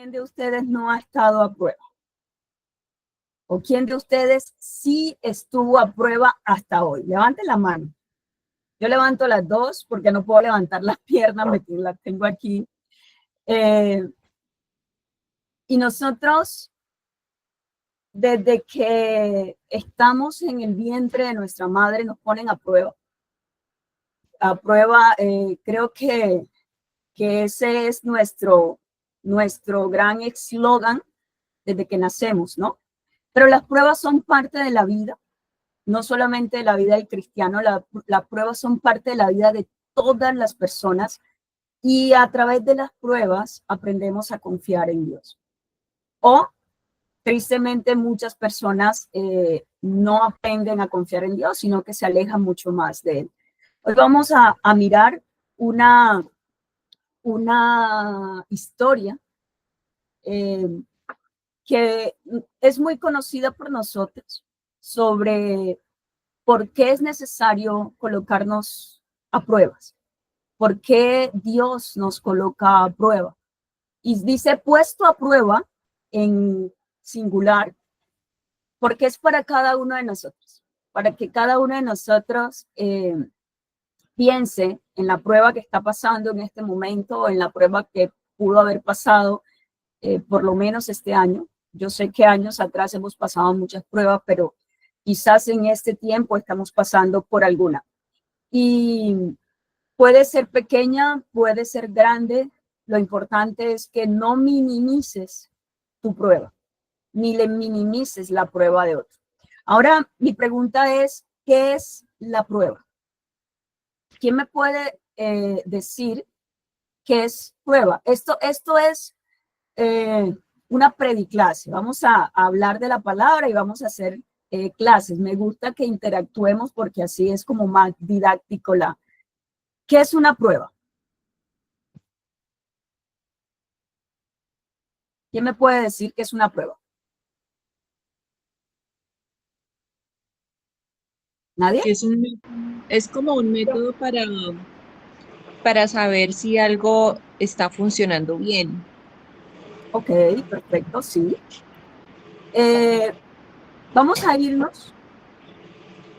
¿Quién de ustedes no ha estado a prueba? ¿O quién de ustedes sí estuvo a prueba hasta hoy? Levanten la mano. Yo levanto las dos porque no puedo levantar las piernas, las tengo aquí. Y nosotros, desde que estamos en el vientre de nuestra madre, nos ponen a prueba. A prueba, creo que ese es nuestro gran eslogan desde que nacemos, ¿no? Pero las pruebas son parte de la vida, no solamente de la vida del cristiano, las pruebas son parte de la vida de todas las personas y a través de las pruebas aprendemos a confiar en Dios. O, tristemente, muchas personas no aprenden a confiar en Dios, sino que se alejan mucho más de Él. Hoy vamos a mirar una historia que es muy conocida por nosotros sobre por qué es necesario colocarnos a pruebas, por qué Dios nos coloca a prueba. Y dice puesto a prueba en singular, porque es para cada uno de nosotros, para que cada uno de nosotros piense en la prueba que está pasando en este momento o en la prueba que pudo haber pasado por lo menos este año. Yo sé que años atrás hemos pasado muchas pruebas, pero quizás en este tiempo estamos pasando por alguna. Y puede ser pequeña, puede ser grande. Lo importante es que no minimices tu prueba, ni le minimices la prueba de otro. Ahora, mi pregunta es, ¿qué es la prueba? ¿Quién me puede decir qué es prueba? Esto es una prediclase. Vamos a hablar de la palabra y vamos a hacer clases. Me gusta que interactuemos porque así es como más didáctico ¿Qué es una prueba? ¿Quién me puede decir qué es una prueba? ¿Nadie? Es como un método para saber si algo está funcionando bien. Ok, perfecto, sí. Vamos a irnos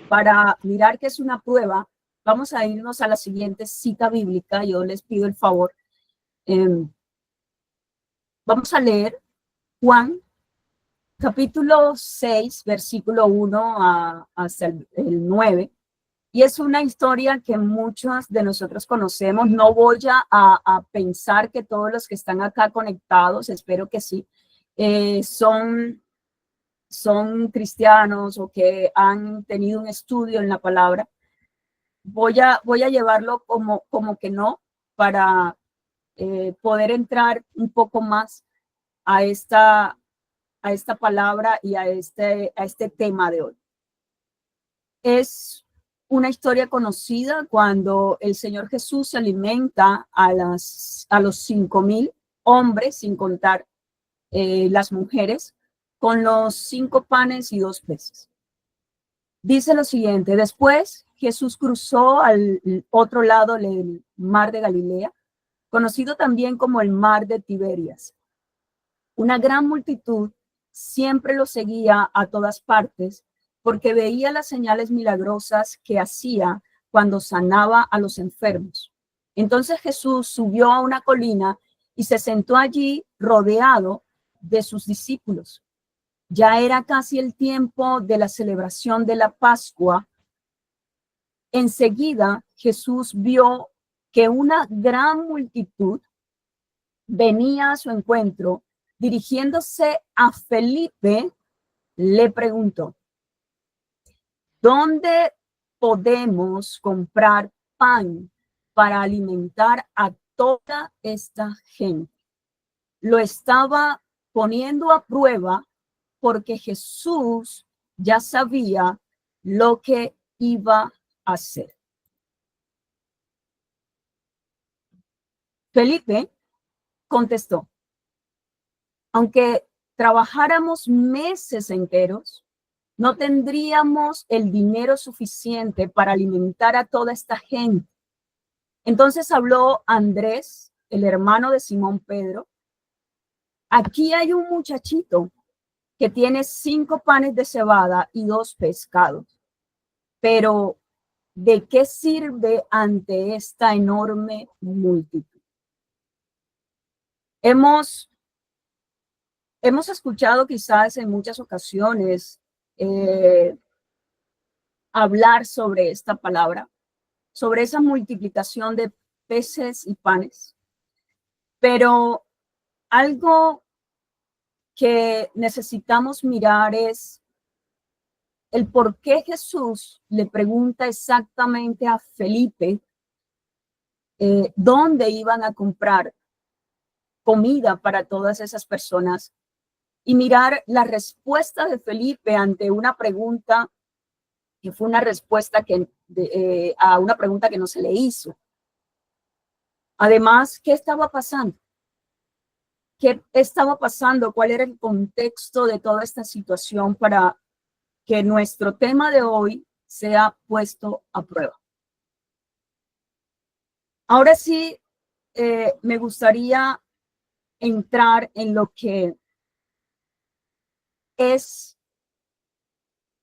para mirar qué es una prueba. Vamos a irnos a la siguiente cita bíblica. Yo les pido el favor. Vamos a leer Juan capítulo 6, versículo 1 hasta el 9. Y es una historia que muchos de nosotros conocemos. No voy a pensar que todos los que están acá conectados, espero que sí, son cristianos o que han tenido un estudio en la palabra. Voy a llevarlo como que no, para poder entrar un poco más a esta palabra y a este tema de hoy. Es una historia conocida cuando el Señor Jesús se alimenta a los 5,000 hombres, sin contar las mujeres, con los 5 panes y 2 peces. Dice lo siguiente: después Jesús cruzó al otro lado del mar de Galilea, conocido también como el mar de Tiberias. Una gran multitud siempre lo seguía a todas partes porque veía las señales milagrosas que hacía cuando sanaba a los enfermos. Entonces Jesús subió a una colina y se sentó allí rodeado de sus discípulos. Ya era casi el tiempo de la celebración de la Pascua. Enseguida Jesús vio que una gran multitud venía a su encuentro. Dirigiéndose a Felipe, le preguntó: ¿dónde podemos comprar pan para alimentar a toda esta gente? Lo estaba poniendo a prueba porque Jesús ya sabía lo que iba a hacer. Felipe contestó: aunque trabajáramos meses enteros, no tendríamos el dinero suficiente para alimentar a toda esta gente. Entonces habló Andrés, el hermano de Simón Pedro, aquí hay un muchachito que tiene 5 panes de cebada y 2 pescados, pero ¿de qué sirve ante esta enorme multitud? Hemos escuchado quizás en muchas ocasiones hablar sobre esta palabra, sobre esa multiplicación de peces y panes, pero algo que necesitamos mirar es el por qué Jesús le pregunta exactamente a Felipe dónde iban a comprar comida para todas esas personas y mirar la respuesta de Felipe ante una pregunta que fue una respuesta a una pregunta que no se le hizo. Además, ¿qué estaba pasando? ¿Qué estaba pasando? ¿Cuál era el contexto de toda esta situación para que nuestro tema de hoy sea puesto a prueba? Ahora sí, me gustaría entrar en lo que es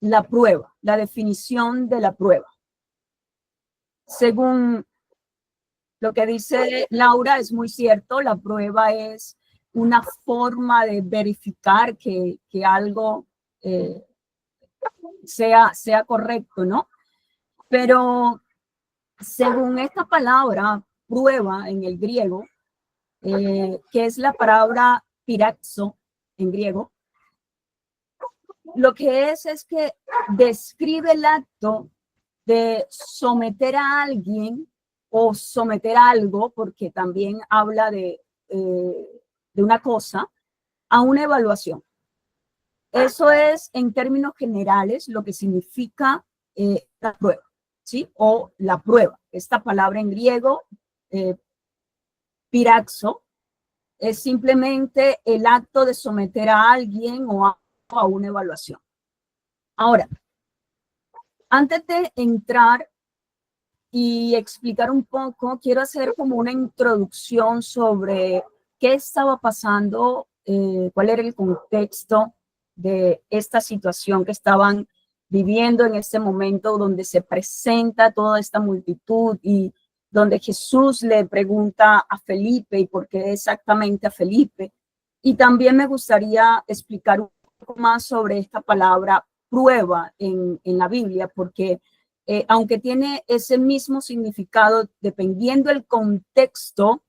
la prueba, la definición de la prueba. Según lo que dice Laura, es muy cierto, la prueba es una forma de verificar que algo sea correcto, ¿no? Pero según esta palabra, prueba en el griego, que es la palabra piraxo en griego, lo que es que describe el acto de someter a alguien o someter a algo, porque también habla de una cosa, a una evaluación. Eso es, en términos generales, lo que significa la prueba, ¿sí? O la prueba. Esta palabra en griego, piraxo, es simplemente el acto de someter a alguien o a una evaluación. Ahora, antes de entrar y explicar un poco, quiero hacer como una introducción sobre qué estaba pasando, cuál era el contexto de esta situación que estaban viviendo en este momento donde se presenta toda esta multitud y donde Jesús le pregunta a Felipe y por qué exactamente a Felipe. Y también me gustaría explicar un poco más sobre esta palabra prueba en la Biblia, porque aunque tiene ese mismo significado, dependiendo del contexto,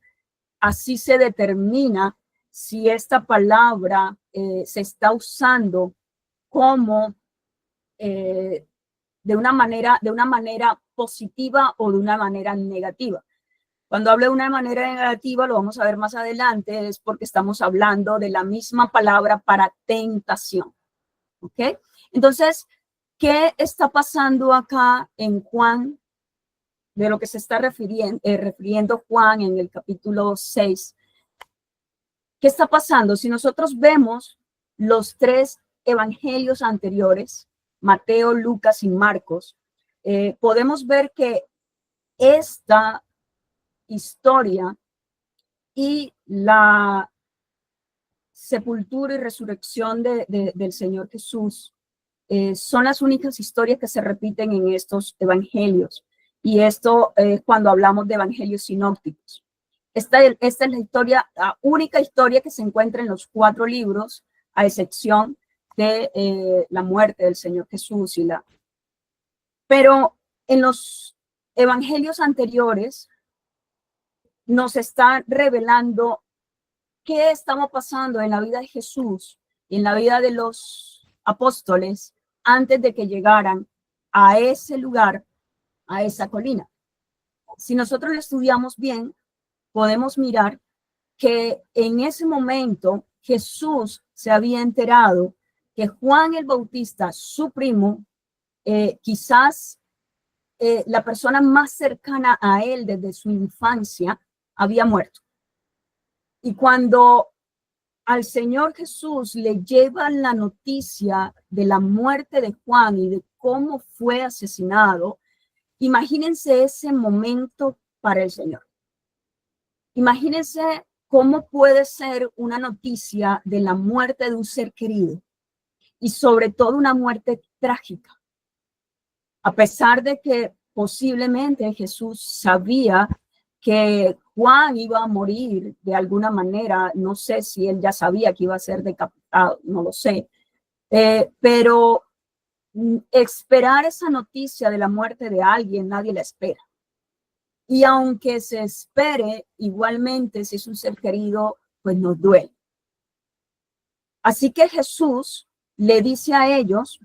así se determina si esta palabra se está usando como de una manera positiva o de una manera negativa. Cuando hablo de una manera negativa, lo vamos a ver más adelante, es porque estamos hablando de la misma palabra para tentación. ¿Ok? Entonces, ¿qué está pasando acá en Juan? De lo que se está refiriendo Juan en el capítulo 6. ¿Qué está pasando? Si nosotros vemos los 3 evangelios anteriores, Mateo, Lucas y Marcos, podemos ver que esta historia y la sepultura y resurrección del Señor Jesús son las únicas historias que se repiten en estos evangelios. Y esto es cuando hablamos de evangelios sinópticos. Esta es la única historia que se encuentra en los 4 libros, a excepción de la muerte del Señor Jesús. Pero en los evangelios anteriores nos está revelando qué estaba pasando en la vida de Jesús y en la vida de los apóstoles antes de que llegaran a ese lugar, a esa colina. Si nosotros lo estudiamos bien, podemos mirar que en ese momento Jesús se había enterado que Juan el Bautista, su primo, quizás la persona más cercana a él desde su infancia, había muerto. Y cuando al Señor Jesús le lleva la noticia de la muerte de Juan y de cómo fue asesinado, imagínense ese momento para el Señor. Imagínense ¿cómo puede ser una noticia de la muerte de un ser querido? Y sobre todo una muerte trágica. A pesar de que posiblemente Jesús sabía que Juan iba a morir de alguna manera, no sé si él ya sabía que iba a ser decapitado, no lo sé, pero esperar esa noticia de la muerte de alguien, nadie la espera. Y aunque se espere, igualmente, si es un ser querido, pues nos duele. Así que Jesús le dice a ellos,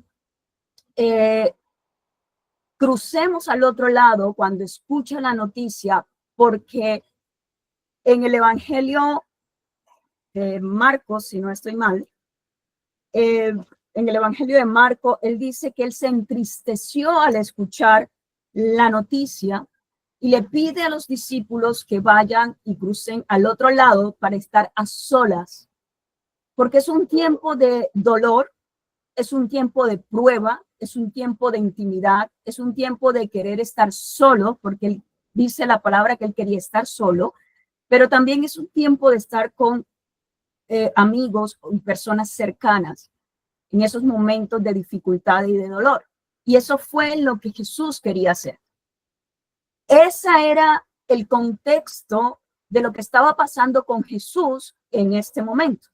crucemos al otro lado cuando escucha la noticia, porque en el Evangelio de Marcos, si no estoy mal, en el Evangelio de Marcos, él dice que él se entristeció al escuchar la noticia y le pide a los discípulos que vayan y crucen al otro lado para estar a solas, porque es un tiempo de dolor, es un tiempo de prueba, es un tiempo de intimidad, es un tiempo de querer estar solo, porque él dice la palabra que él quería estar solo, pero también es un tiempo de estar con amigos y personas cercanas en esos momentos de dificultad y de dolor. Y eso fue lo que Jesús quería hacer. Ese era el contexto de lo que estaba pasando con Jesús en este momento.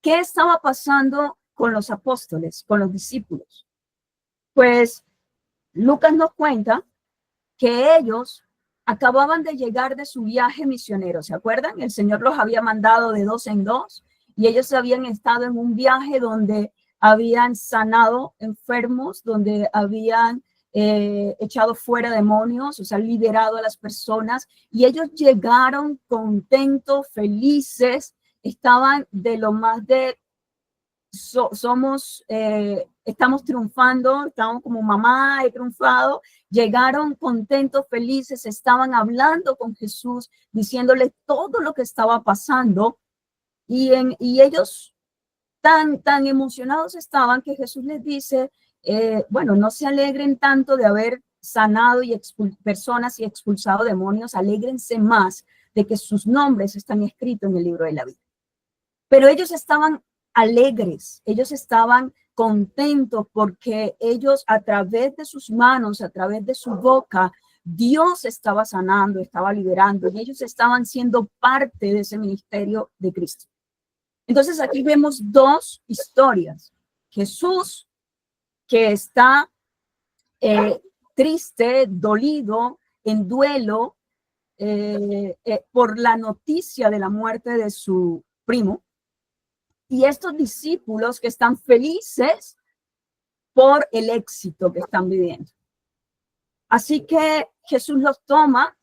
¿Qué estaba pasando con los apóstoles, con los discípulos? Pues Lucas nos cuenta que ellos acababan de llegar de su viaje misionero, ¿se acuerdan? El Señor los había mandado de 2 en 2 y ellos habían estado en un viaje donde habían sanado enfermos, donde habían echado fuera demonios, o sea, liberado a las personas, y ellos llegaron contentos, felices, estaban de lo más de estamos triunfando, estamos como mamá, he triunfado, llegaron contentos, felices, estaban hablando con Jesús, diciéndole todo lo que estaba pasando, y ellos tan emocionados estaban que Jesús les dice, bueno, no se alegren tanto de haber sanado y personas y expulsado demonios, alégrense más de que sus nombres están escritos en el libro de la vida. Pero ellos estaban alegres, ellos estaban contentos porque ellos a través de sus manos, a través de su boca, Dios estaba sanando, estaba liberando y ellos estaban siendo parte de ese ministerio de Cristo. Entonces aquí vemos dos historias. Jesús que está triste, dolido, en duelo por la noticia de la muerte de su primo. Y estos discípulos que están felices por el éxito que están viviendo. Así que Jesús los toma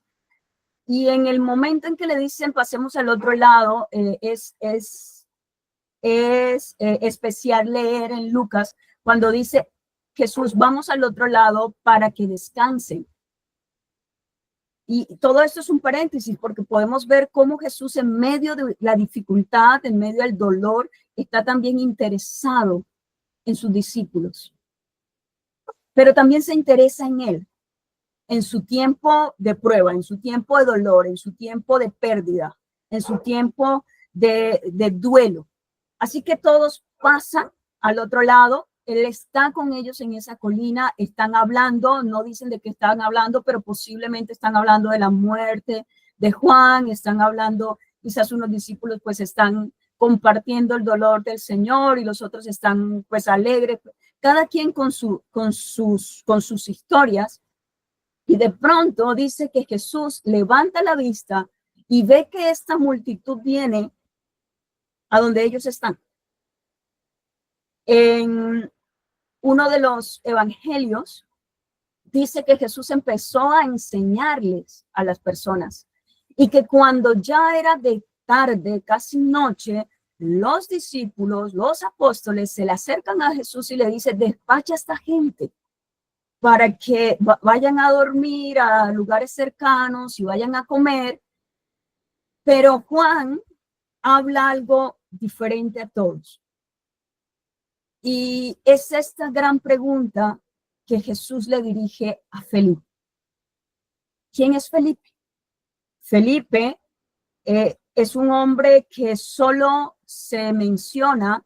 y en el momento en que le dicen pasemos al otro lado, es especial leer en Lucas cuando dice Jesús, vamos al otro lado para que descansen. Y todo esto es un paréntesis porque podemos ver cómo Jesús en medio de la dificultad, en medio del dolor, está también interesado en sus discípulos. Pero también se interesa en él, en su tiempo de prueba, en su tiempo de dolor, en su tiempo de pérdida, en su tiempo de duelo. Así que todos pasan al otro lado. Él está con ellos en esa colina, están hablando, no dicen de qué están hablando, pero posiblemente están hablando de la muerte de Juan, están hablando, quizás unos discípulos pues están compartiendo el dolor del Señor y los otros están pues alegres, cada quien con sus historias. Y de pronto dice que Jesús levanta la vista y ve que esta multitud viene a donde ellos están. En uno de los evangelios dice que Jesús empezó a enseñarles a las personas y que cuando ya era de tarde, casi noche, los discípulos, los apóstoles se le acercan a Jesús y le dicen, despacha a esta gente para que vayan a dormir a lugares cercanos y vayan a comer. Pero Juan habla algo diferente a todos. Y es esta gran pregunta que Jesús le dirige a Felipe. ¿Quién es Felipe? Felipe Es un hombre que solo se menciona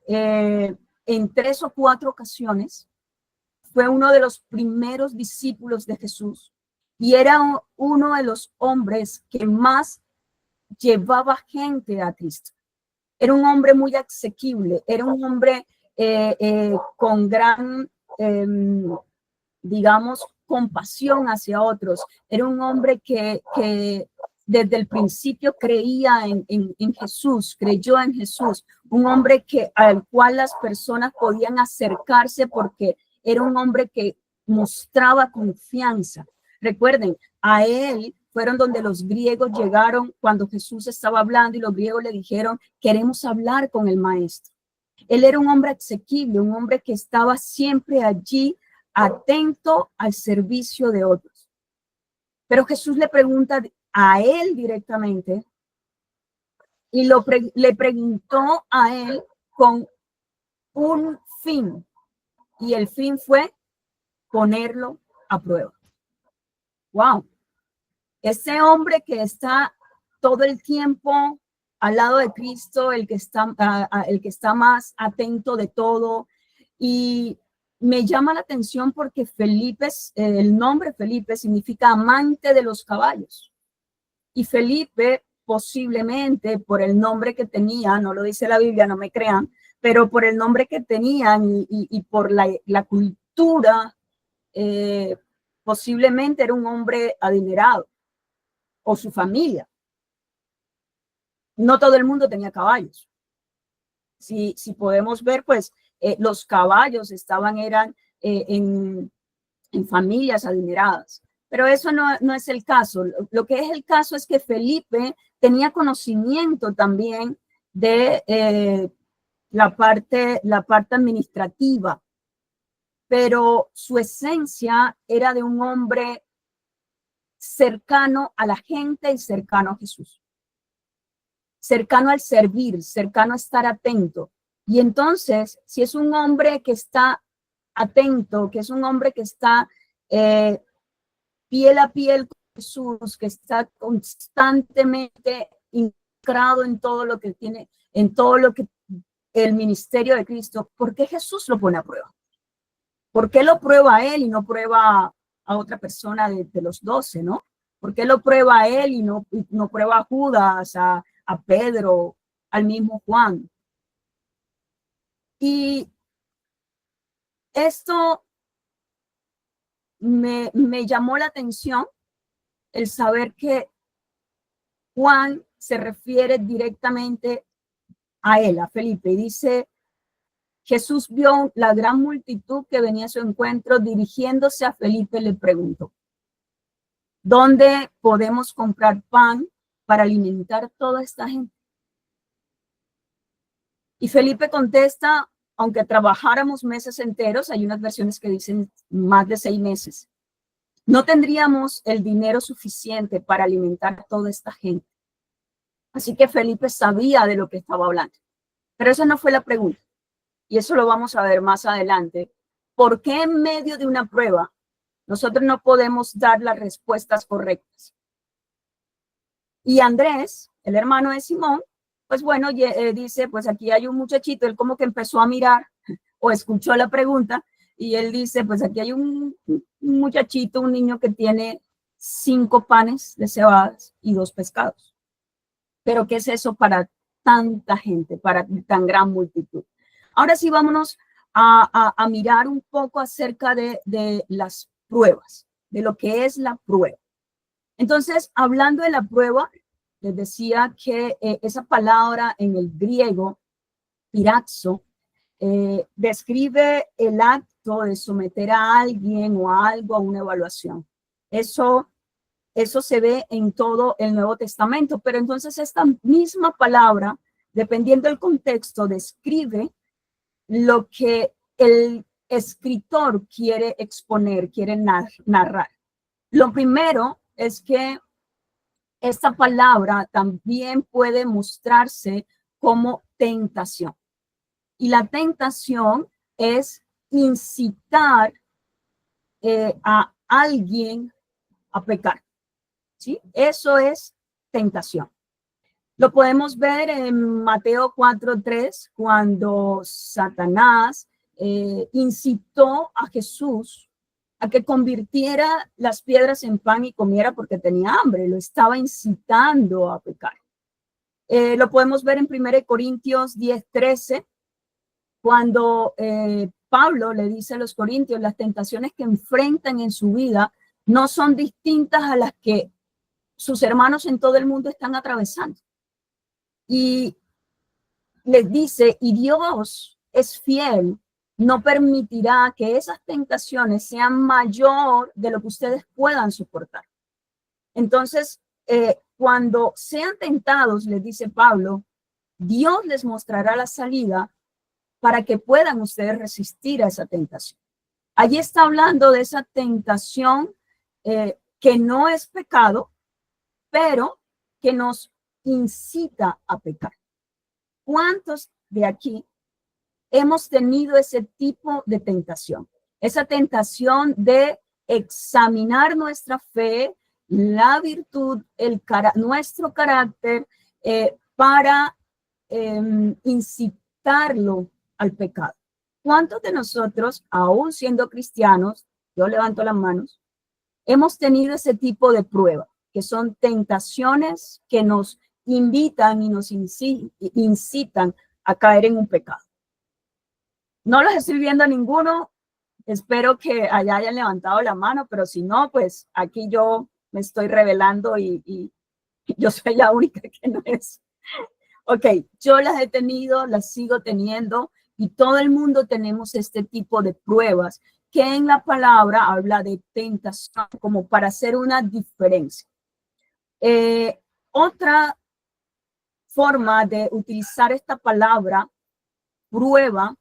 en 3 o 4 ocasiones. Fue uno de los primeros discípulos de Jesús y era uno de los hombres que más llevaba gente a Cristo. Era un hombre muy asequible, era un hombre con gran, digamos, compasión hacia otros. Era un hombre que desde el principio creía en Jesús, creyó en Jesús. Un hombre al cual las personas podían acercarse porque era un hombre que mostraba confianza. Recuerden, a él fueron donde los griegos llegaron cuando Jesús estaba hablando y los griegos le dijeron, queremos hablar con el maestro. Él era un hombre asequible, un hombre que estaba siempre allí, atento al servicio de otros. Pero Jesús le pregunta a él directamente y le preguntó a él con un fin, y el fin fue ponerlo a prueba. Wow. Ese hombre que está todo el tiempo al lado de Cristo, el que está más atento de todo. Y me llama la atención porque Felipe, el nombre Felipe significa amante de los caballos. Y Felipe, posiblemente por el nombre que tenía, no lo dice la Biblia, no me crean, pero por el nombre que tenían y por la cultura, posiblemente era un hombre adinerado, o su familia. No todo el mundo tenía caballos. Si podemos ver, pues los caballos eran en familias adineradas. Pero eso no es el caso. Lo que es el caso es que Felipe tenía conocimiento también de la parte administrativa, pero su esencia era de un hombre cercano a la gente y cercano a Jesús. Cercano al servir, cercano a estar atento. Y entonces, si es un hombre que está atento, que es un hombre que está piel a piel con Jesús, que está constantemente involucrado en todo lo que tiene, en todo lo que el ministerio de Cristo, ¿por qué Jesús lo pone a prueba? ¿Por qué lo prueba a él y no prueba a otra persona de los 12, no? ¿Por qué lo prueba a él y no prueba a Judas, a Pedro, al mismo Juan? Y esto me llamó la atención, el saber que Juan se refiere directamente a él, a Felipe, y dice, Jesús vio la gran multitud que venía a su encuentro, dirigiéndose a Felipe le preguntó, ¿dónde podemos comprar pan para alimentar toda esta gente? Y Felipe contesta, aunque trabajáramos meses enteros, hay unas versiones que dicen más de 6 meses, no tendríamos el dinero suficiente para alimentar a toda esta gente. Así que Felipe sabía de lo que estaba hablando. Pero esa no fue la pregunta. Y eso lo vamos a ver más adelante. ¿Por qué en medio de una prueba nosotros no podemos dar las respuestas correctas? Y Andrés, el hermano de Simón, pues bueno, dice, pues aquí hay un muchachito, él como que empezó a mirar o escuchó la pregunta y él dice, pues aquí hay un muchachito, un niño que tiene 5 panes de cebadas y 2 pescados. Pero ¿qué es eso para tanta gente, para tan gran multitud? Ahora sí, vámonos a mirar un poco acerca de las pruebas, de lo que es la prueba. Entonces, hablando de la prueba, les decía que esa palabra en el griego, piraxo, describe el acto de someter a alguien o a algo a una evaluación. Eso se ve en todo el Nuevo Testamento, pero entonces esta misma palabra, dependiendo del contexto, describe lo que el escritor quiere exponer, quiere narrar. Lo primero es que esta palabra también puede mostrarse como tentación. Y la tentación es incitar a alguien a pecar. ¿Sí? Eso es tentación. Lo podemos ver en Mateo 4:3, cuando Satanás incitó a Jesús a que convirtiera las piedras en pan y comiera porque tenía hambre. Lo estaba incitando a pecar. Lo podemos ver en 1 Corintios 10:13, cuando Pablo le dice a los corintios, las tentaciones que enfrentan en su vida no son distintas a las que sus hermanos en todo el mundo están atravesando. Y les dice, y Dios es fiel, no permitirá que esas tentaciones sean mayor de lo que ustedes puedan soportar. Entonces, cuando sean tentados, les dice Pablo, Dios les mostrará la salida para que puedan ustedes resistir a esa tentación. Allí está hablando de esa tentación que no es pecado, pero que nos incita a pecar. ¿Cuántos de aquí hemos tenido ese tipo de tentación? Esa tentación de examinar nuestra fe, la virtud, nuestro carácter, para incitarlo al pecado. ¿Cuántos de nosotros, aún siendo cristianos, yo levanto las manos, hemos tenido ese tipo de prueba, que son tentaciones que nos invitan y nos incitan a caer en un pecado? No los estoy viendo a ninguno. Espero que allá hayan levantado la mano, pero si no, pues aquí yo me estoy revelando y yo soy la única que no es. Ok, yo las he tenido, las sigo teniendo, y todo el mundo tenemos este tipo de pruebas que en la palabra habla de tentación como para hacer una diferencia. Otra forma de utilizar esta palabra, prueba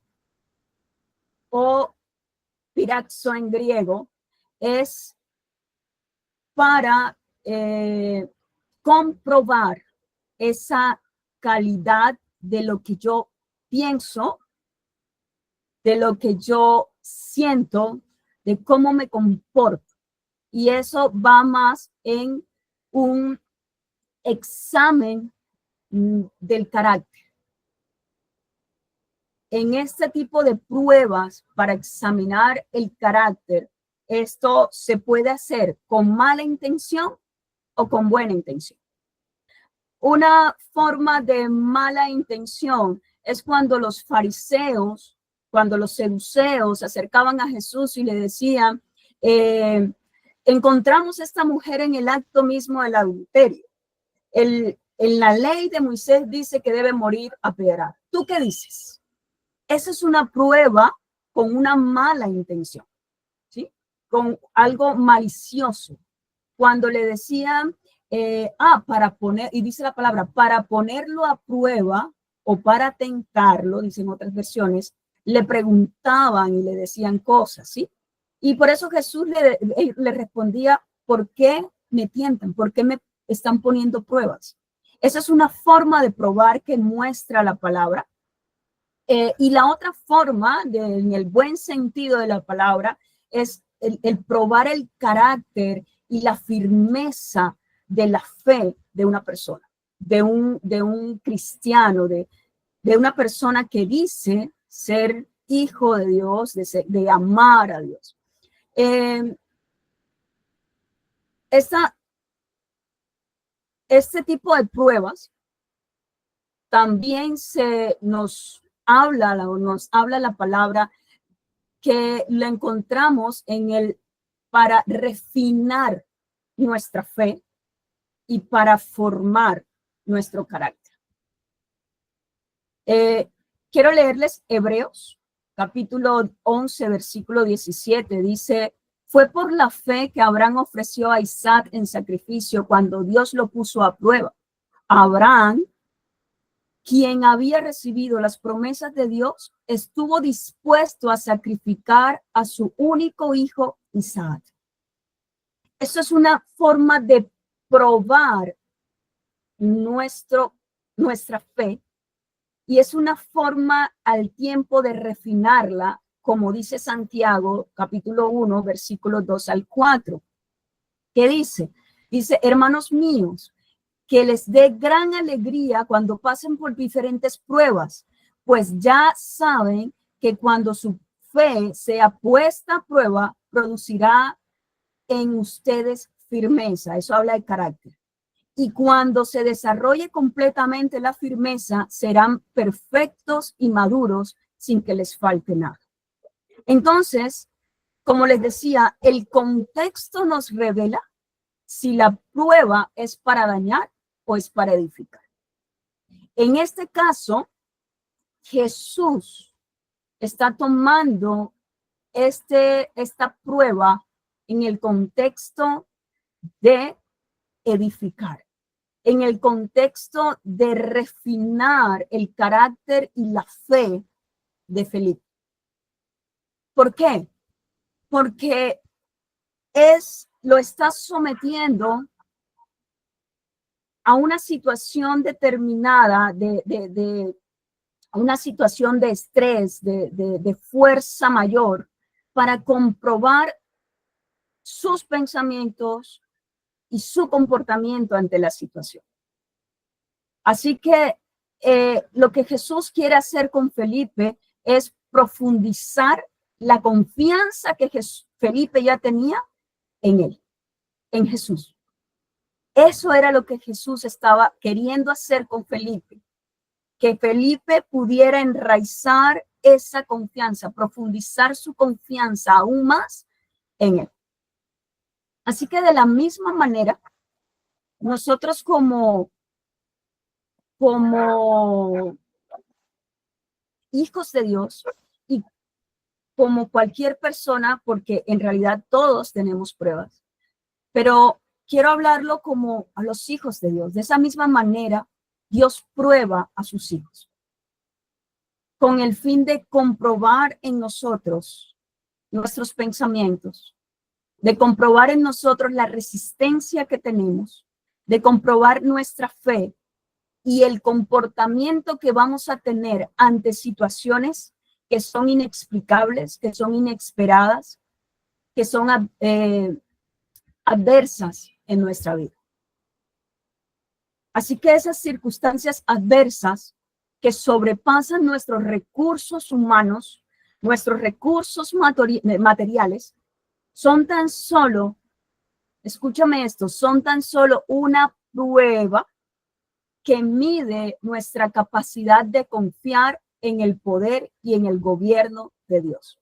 o piraxo en griego, es para comprobar esa calidad de lo que yo pienso, de lo que yo siento, de cómo me comporto. Y eso va más en un examen del carácter. En este tipo de pruebas para examinar el carácter, esto se puede hacer con mala intención o con buena intención. Una forma de mala intención es cuando los fariseos, cuando los seduceos se acercaban a Jesús y le decían, encontramos a esta mujer en el acto mismo del adulterio. En la ley de Moisés dice que debe morir apedreada. ¿Tú qué dices? Esa es una prueba con una mala intención, ¿sí? Con algo malicioso. Cuando le decían, para poner, y dice la palabra, para ponerlo a prueba o para tentarlo, dicen otras versiones, le preguntaban y le decían cosas, ¿sí? Y por eso Jesús le respondía, ¿por qué me tientan? ¿Por qué me están poniendo pruebas? Esa es una forma de probar que muestra la palabra. Y la otra forma, en el buen sentido de la palabra, es el probar el carácter y la firmeza de la fe de una persona, de un cristiano, de una persona que dice ser hijo de Dios, de amar a Dios. Este tipo de pruebas también nos habla la palabra que la encontramos para refinar nuestra fe y para formar nuestro carácter. Quiero leerles Hebreos, capítulo 11, versículo 17. Dice, fue por la fe que Abraham ofreció a Isaac en sacrificio cuando Dios lo puso a prueba. Abraham, quien había recibido las promesas de Dios, estuvo dispuesto a sacrificar a su único hijo, Isaac. Eso es una forma de probar nuestra fe, y es una forma al tiempo de refinarla, como dice Santiago, capítulo 1, versículos 2 al 4. ¿Qué dice? Dice, hermanos míos, que les dé gran alegría cuando pasen por diferentes pruebas, pues ya saben que cuando su fe sea puesta a prueba, producirá en ustedes firmeza. Eso habla de carácter. Y cuando se desarrolle completamente la firmeza, serán perfectos y maduros sin que les falte nada. Entonces, como les decía, el contexto nos revela si la prueba es para dañar o es para edificar. En este caso, Jesús está tomando esta prueba en el contexto de edificar, en el contexto de refinar el carácter y la fe de Felipe. ¿Por qué? Porque lo está sometiendo a una situación determinada, a una situación de estrés, de fuerza mayor, para comprobar sus pensamientos y su comportamiento ante la situación. Así que lo que Jesús quiere hacer con Felipe es profundizar la confianza que Felipe ya tenía en él, en Jesús. Eso era lo que Jesús estaba queriendo hacer con Felipe, que Felipe pudiera enraizar esa confianza, profundizar su confianza aún más en él. Así que de la misma manera, nosotros como hijos de Dios y como cualquier persona, porque en realidad todos tenemos pruebas, pero quiero hablarlo como a los hijos de Dios. De esa misma manera, Dios prueba a sus hijos con el fin de comprobar en nosotros nuestros pensamientos, de comprobar en nosotros la resistencia que tenemos, de comprobar nuestra fe y el comportamiento que vamos a tener ante situaciones que son inexplicables, que son inesperadas, que son adversas en nuestra vida. Así que esas circunstancias adversas que sobrepasan nuestros recursos humanos, nuestros recursos materiales, son tan solo, escúchame esto, son tan solo una prueba que mide nuestra capacidad de confiar en el poder y en el gobierno de Dios.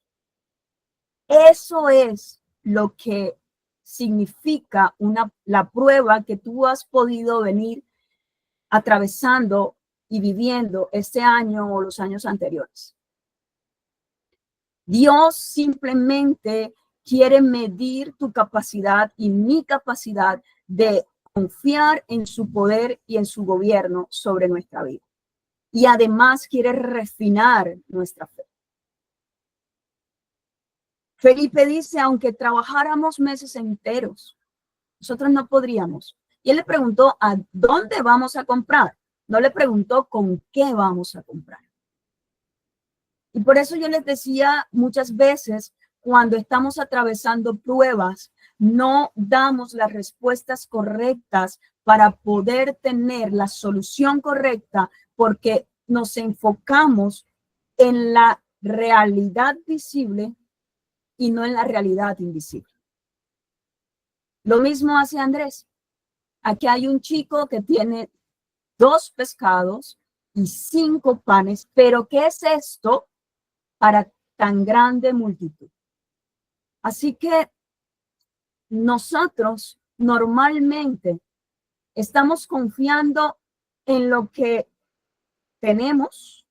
Eso es lo que significa la prueba que tú has podido venir atravesando y viviendo este año o los años anteriores. Dios simplemente quiere medir tu capacidad y mi capacidad de confiar en su poder y en su gobierno sobre nuestra vida. Y además quiere refinar nuestra fe. Felipe dice, aunque trabajáramos meses enteros, nosotros no podríamos. Y él le preguntó, ¿a dónde vamos a comprar? No le preguntó con qué vamos a comprar. Y por eso yo les decía muchas veces, cuando estamos atravesando pruebas, no damos las respuestas correctas para poder tener la solución correcta, porque nos enfocamos en la realidad visible y no en la realidad invisible. Lo mismo hace Andrés. Aquí hay un chico que tiene 2 pescados y 5 panes, pero ¿qué es esto para tan grande multitud? Así que nosotros normalmente estamos confiando en lo que tenemos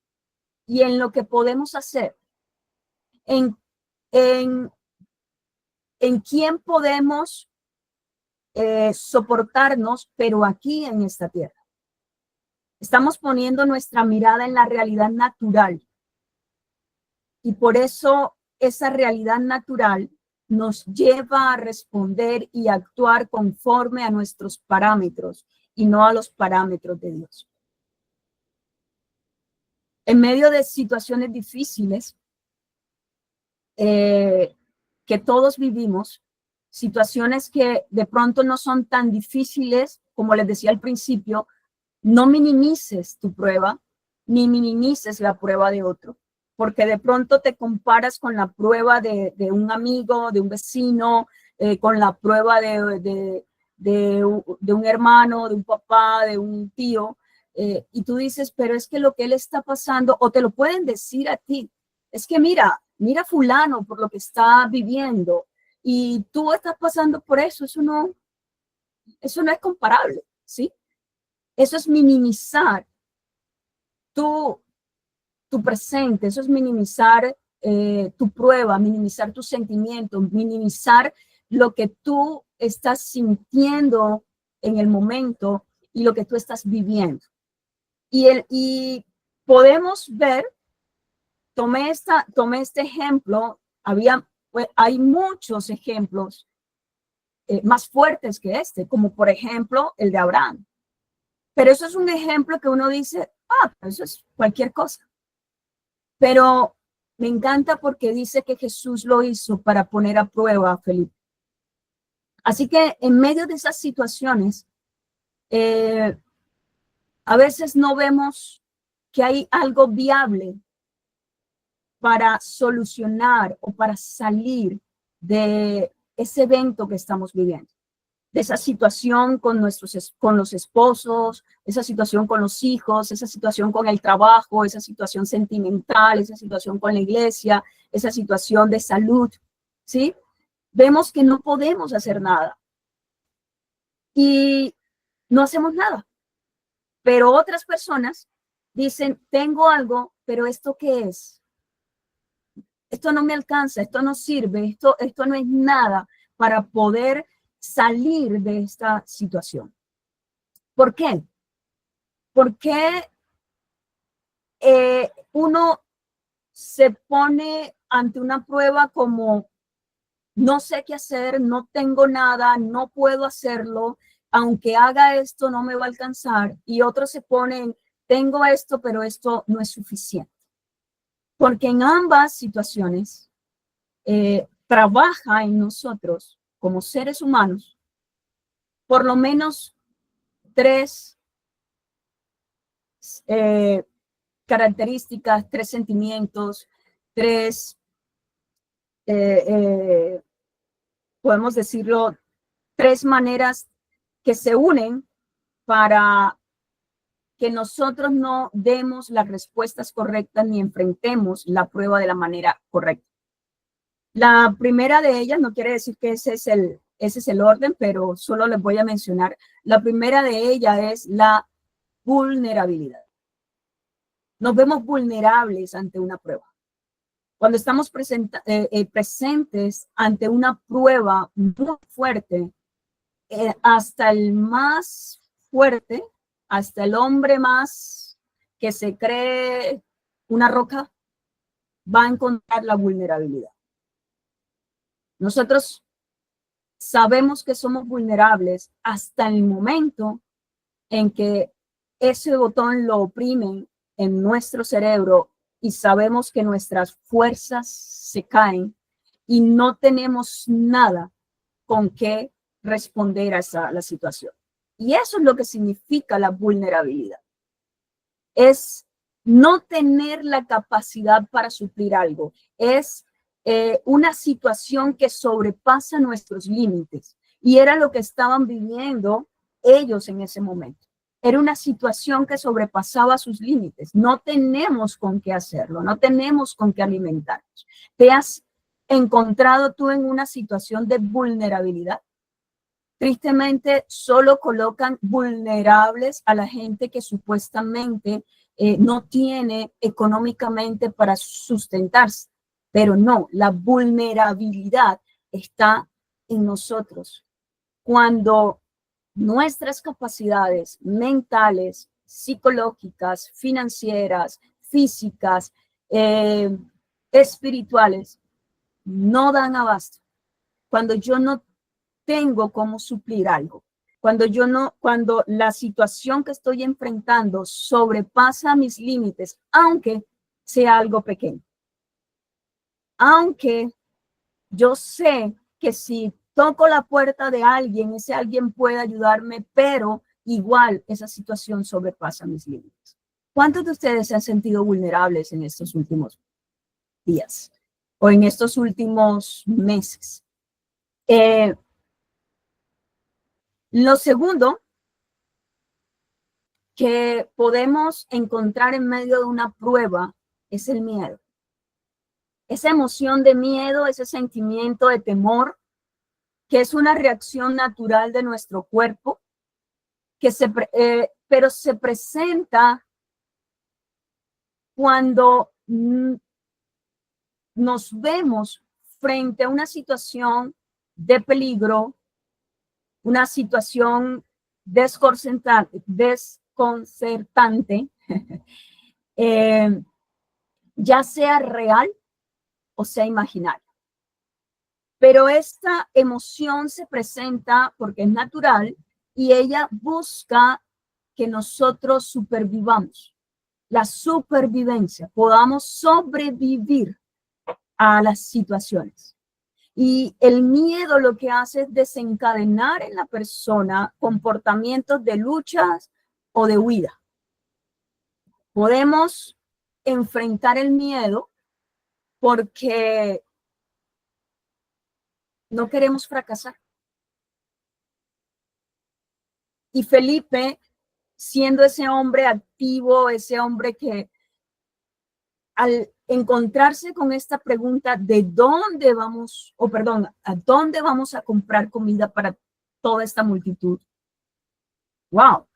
y en lo que podemos hacer, en quién podemos soportarnos, pero aquí en esta tierra. Estamos poniendo nuestra mirada en la realidad natural. Y por eso esa realidad natural nos lleva a responder y actuar conforme a nuestros parámetros y no a los parámetros de Dios. En medio de situaciones difíciles que todos vivimos, situaciones que de pronto no son tan difíciles como les decía al principio, no minimices tu prueba, ni minimices la prueba de otro, porque de pronto te comparas con la prueba de un amigo, de un vecino, con la prueba de un hermano, de un papá, de un tío, y tú dices, pero es que lo que él está pasando, o te lo pueden decir a ti, es que mira fulano por lo que está viviendo, y tú estás pasando por eso, eso no es comparable, ¿sí? Eso es minimizar tu, tu presente, eso es minimizar tu prueba, minimizar tus sentimientos, minimizar lo que tú estás sintiendo en el momento y lo que tú estás viviendo. Y podemos ver, tomé este ejemplo, hay muchos ejemplos más fuertes que este, como por ejemplo el de Abraham. Pero eso es un ejemplo que uno dice, eso es cualquier cosa. Pero me encanta porque dice que Jesús lo hizo para poner a prueba a Felipe. Así que en medio de esas situaciones, a veces no vemos que hay algo viable para solucionar o para salir de ese evento que estamos viviendo, de esa situación con los esposos, esa situación con los hijos, esa situación con el trabajo, esa situación sentimental, esa situación con la iglesia, esa situación de salud, ¿sí? Vemos que no podemos hacer nada y no hacemos nada. Pero otras personas dicen, tengo algo, pero ¿esto qué es? Esto no me alcanza, esto no sirve, esto no es nada para poder salir de esta situación. ¿Por qué? Porque uno se pone ante una prueba como no sé qué hacer, no tengo nada, no puedo hacerlo, aunque haga esto no me va a alcanzar, y otros se ponen, tengo esto, pero esto no es suficiente. Porque en ambas situaciones trabaja en nosotros como seres humanos por lo menos tres características, tres sentimientos, tres, podemos decirlo, tres maneras que se unen para que nosotros no demos las respuestas correctas ni enfrentemos la prueba de la manera correcta. La primera de ellas, no quiere decir que ese es el orden, pero solo les voy a mencionar. La primera de ellas es la vulnerabilidad. Nos vemos vulnerables ante una prueba. Cuando estamos presentes ante una prueba muy fuerte, hasta el más fuerte, hasta el hombre más que se cree una roca, va a encontrar la vulnerabilidad. Nosotros sabemos que somos vulnerables hasta el momento en que ese botón lo oprimen en nuestro cerebro y sabemos que nuestras fuerzas se caen y no tenemos nada con qué responder a la situación. Y eso es lo que significa la vulnerabilidad. Es no tener la capacidad para suplir algo. Es una situación que sobrepasa nuestros límites. Y era lo que estaban viviendo ellos en ese momento. Era una situación que sobrepasaba sus límites. No tenemos con qué hacerlo, no tenemos con qué alimentarnos. ¿Te has encontrado tú en una situación de vulnerabilidad? Tristemente, solo colocan vulnerables a la gente que supuestamente no tiene económicamente para sustentarse. Pero no, la vulnerabilidad está en nosotros. Cuando nuestras capacidades mentales, psicológicas, financieras, físicas, espirituales, no dan abasto. Cuando yo no tengo cómo suplir algo. Cuando la situación que estoy enfrentando sobrepasa mis límites, aunque sea algo pequeño. Aunque yo sé que si toco la puerta de alguien, ese alguien puede ayudarme, pero igual esa situación sobrepasa mis límites. ¿Cuántos de ustedes se han sentido vulnerables en estos últimos días o en estos últimos meses? Lo segundo que podemos encontrar en medio de una prueba es el miedo. Esa emoción de miedo, ese sentimiento de temor, que es una reacción natural de nuestro cuerpo, pero se presenta cuando nos vemos frente a una situación de peligro, una situación desconcertante, ya sea real o sea imaginaria. Pero esta emoción se presenta porque es natural y ella busca que nosotros supervivamos. La supervivencia, podamos sobrevivir a las situaciones. Y el miedo lo que hace es desencadenar en la persona comportamientos de luchas o de huida. Podemos enfrentar el miedo porque no queremos fracasar. Y Felipe, siendo ese hombre activo, ese hombre que al encontrarse con esta pregunta de dónde vamos, a dónde vamos a comprar comida para toda esta multitud. Wow.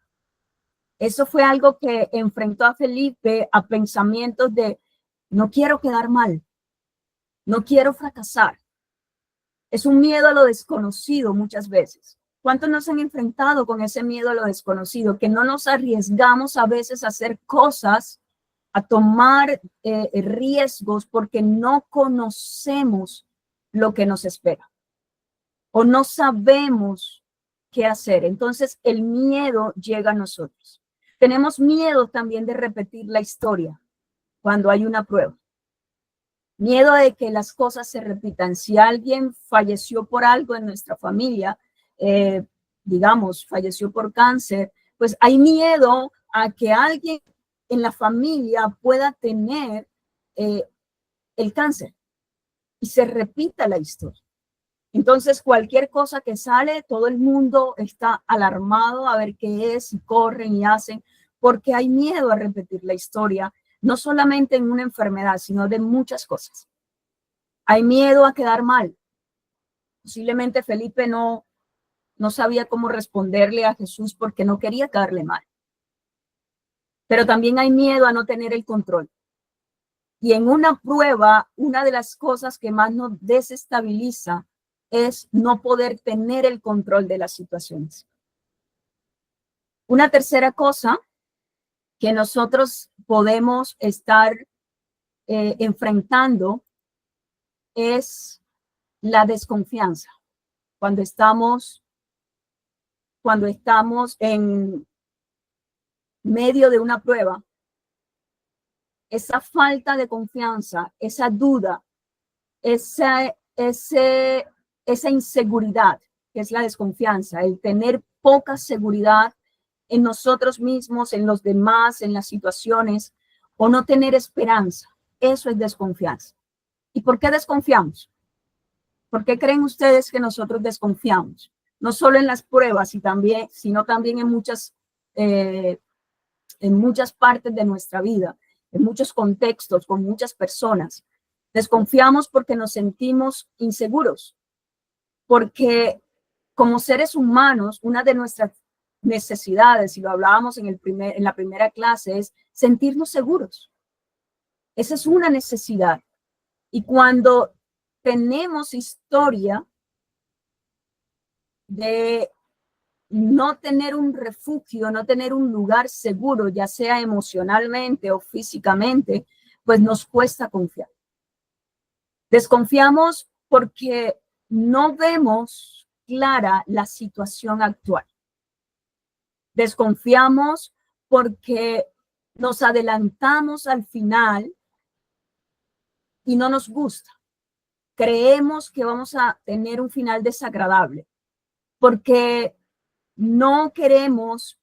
Eso fue algo que enfrentó a Felipe a pensamientos de no quiero quedar mal, no quiero fracasar. Es un miedo a lo desconocido muchas veces. ¿Cuántos nos han enfrentado con ese miedo a lo desconocido? Que no nos arriesgamos a veces a hacer cosas, a tomar riesgos porque no conocemos lo que nos espera o no sabemos qué hacer. Entonces el miedo llega a nosotros. Tenemos miedo también de repetir la historia cuando hay una prueba. Miedo de que las cosas se repitan. Si alguien falleció por algo en nuestra familia, digamos, falleció por cáncer, pues hay miedo a que alguien en la familia pueda tener el cáncer y se repita la historia. Entonces, cualquier cosa que sale, todo el mundo está alarmado a ver qué es y corren y hacen, porque hay miedo a repetir la historia, no solamente en una enfermedad, sino de muchas cosas. Hay miedo a quedar mal. Posiblemente Felipe no sabía cómo responderle a Jesús porque no quería quedarle mal. Pero también hay miedo a no tener el control. Y en una prueba, una de las cosas que más nos desestabiliza es no poder tener el control de las situaciones. Una tercera cosa que nosotros podemos estar enfrentando es la desconfianza. Cuando estamos en medio de una prueba, esa falta de confianza, esa duda, esa inseguridad, que es la desconfianza, el tener poca seguridad en nosotros mismos, en los demás, en las situaciones, o no tener esperanza. Eso es desconfianza. ¿Y por qué desconfiamos? ¿Por qué creen ustedes que nosotros desconfiamos? No solo en las pruebas, sino también en muchas partes de nuestra vida, en muchos contextos, con muchas personas. Desconfiamos porque nos sentimos inseguros, porque como seres humanos, una de nuestras necesidades, y lo hablábamos en la primera clase, es sentirnos seguros. Esa es una necesidad. Y cuando tenemos historia de no tener un refugio, no tener un lugar seguro, ya sea emocionalmente o físicamente, pues nos cuesta confiar. Desconfiamos porque no vemos clara la situación actual. Desconfiamos porque nos adelantamos al final y no nos gusta. Creemos que vamos a tener un final desagradable porque no queremos